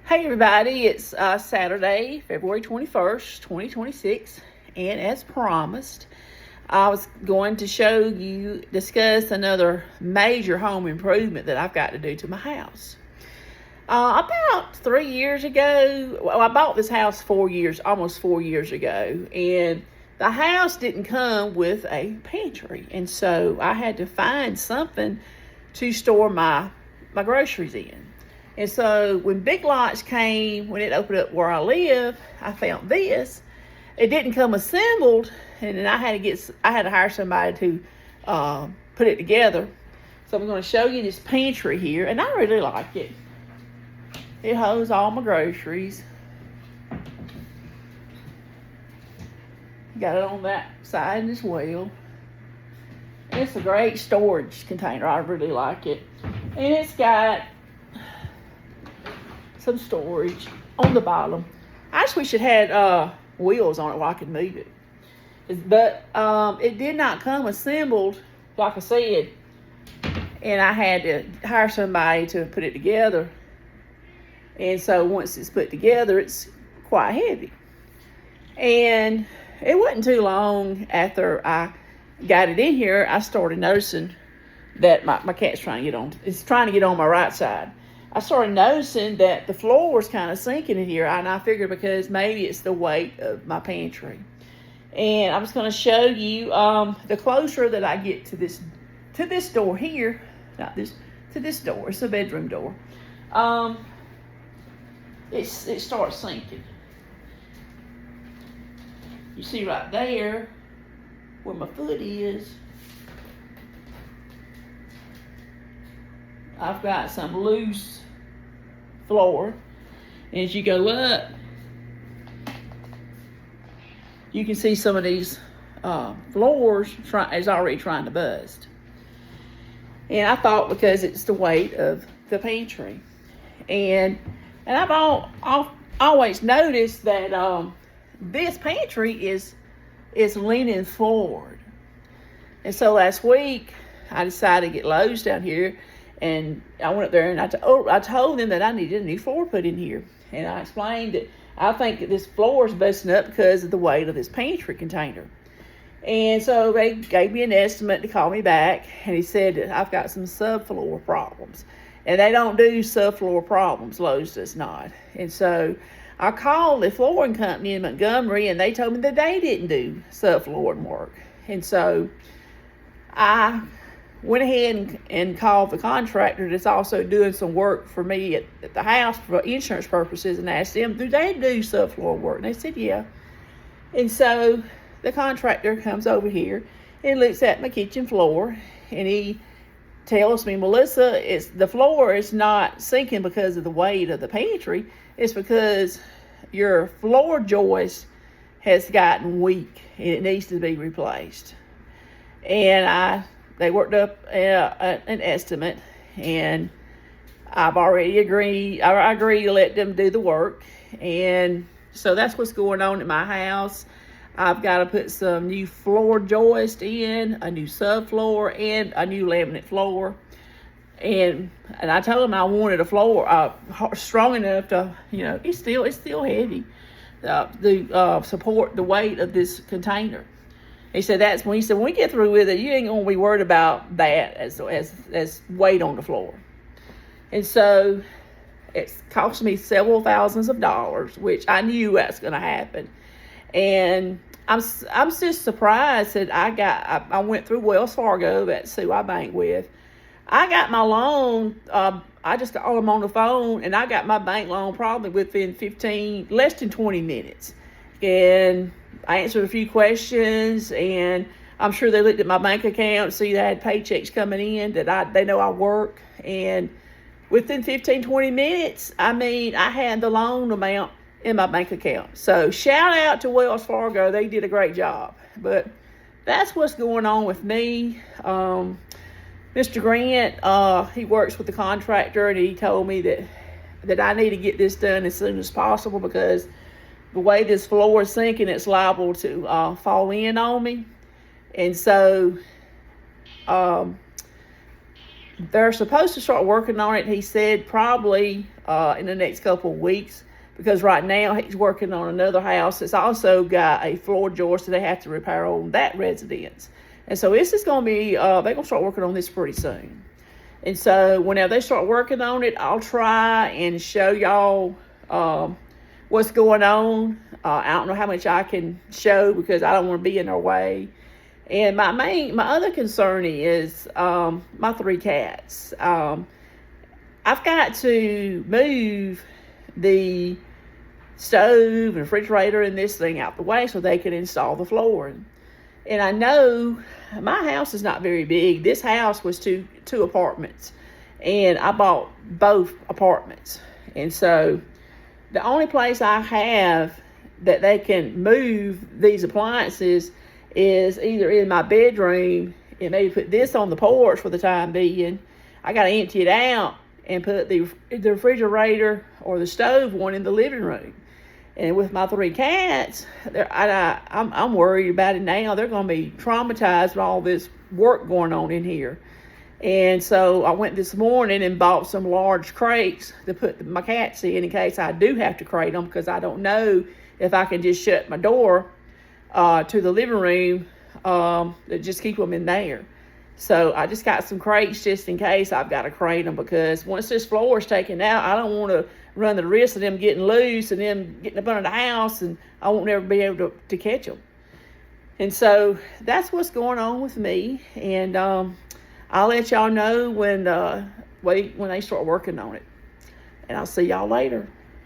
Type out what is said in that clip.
Hey everybody, it's Saturday, February 21st, 2026, and as promised, I was going to discuss another major home improvement that I've got to do to my house. About 3 years ago, I bought this house almost 4 years ago, and the house didn't come with a pantry, and so I had to find something to store my groceries in. And so when Big Lots came, when it opened up where I live, I found this. It didn't come assembled, and then I had to hire somebody to put it together. So I'm going to show you this pantry here, and I really like it. It holds all my groceries. Got it on that side as well. It's a great storage container. I really like it. And it's got some storage on the bottom. I just wish it had wheels on it where I could move it. But it did not come assembled, like I said, and I had to hire somebody to put it together. And so once it's put together, it's quite heavy. And it wasn't too long after I got it in here, I started noticing that my cat's trying to get on my right side. I started noticing that the floor was kind of sinking in here, and I figured because maybe it's the weight of my pantry. And I'm just going to show you the closer that I get to this door here, to this door. It's a bedroom door. It starts sinking. You see right there where my foot is, I've got some loose floor. And as you go up, you can see some of these floors is already trying to bust. And I thought because it's the weight of the pantry. And I've always noticed that this pantry is leaning forward. And so last week, I decided to get Lowe's down here, and I went up there and I told them that I needed a new floor put in here. And I explained that I think that this floor is busting up because of the weight of this pantry container. And so they gave me an estimate to call me back, and he said that I've got some subfloor problems. And they don't do subfloor problems, Lowe's does not. And so I called the flooring company in Montgomery, and they told me that they didn't do subflooring work. And so I went ahead and called the contractor that's also doing some work for me at the house for insurance purposes and asked them, do they do subfloor work? And they said, yeah. And so the contractor comes over here and looks at my kitchen floor, and he tells me, Melissa, the floor is not sinking because of the weight of the pantry. It's because your floor joist has gotten weak and it needs to be replaced. And they worked up an estimate, and I've already agreed. I agreed to let them do the work, and so that's what's going on at my house. I've got to put some new floor joist in, a new subfloor, and a new laminate floor. And I told them I wanted a floor strong enough to, it's still heavy to support the weight of this container. He said when we get through with it, you ain't gonna be worried about that as weight on the floor. And so it's cost me several thousands of dollars, which I knew that's gonna happen. And I'm just surprised that I went through Wells Fargo, that's who I bank with. I got my loan, I just called them on the phone, and I got my bank loan probably within less than 20 minutes. And I answered a few questions, and I'm sure they looked at my bank account, see that I had paychecks coming in, that they know I work. And within 15-20 minutes, I had the loan amount in my bank account. So shout out to Wells Fargo. They did a great job. But that's what's going on with me. Mr. Grant, he works with the contractor, and he told me that I need to get this done as soon as possible because the way this floor is sinking, it's liable to fall in on me. And so they're supposed to start working on it, he said, probably in the next couple of weeks, because right now he's working on another house that's also got a floor joist that they have to repair on that residence. And so this is going to be, they're going to start working on this pretty soon. And so whenever they start working on it, I'll try and show y'all what's going on. I don't know how much I can show because I don't want to be in their way. And my other concern is my 3 cats. I've got to move the stove and refrigerator and this thing out the way so they can install the flooring. And I know my house is not very big. This house was two apartments, and I bought both apartments. And so the only place I have that they can move these appliances is either in my bedroom and maybe put this on the porch for the time being. I got to empty it out and put the refrigerator or the stove one in the living room. And with my 3 cats, I'm worried about it now. They're going to be traumatized with all this work going on in here. And so I went this morning and bought some large crates to put my cats in case I do have to crate them, because I don't know if I can just shut my door to the living room to just keep them in there. So I just got some crates just in case I've got to crate them, because once this floor is taken out, I don't want to run the risk of them getting loose and them getting up under the house, and I won't ever be able to catch them. And so that's what's going on with me. And I'll let y'all know when they start working on it. And I'll see y'all later.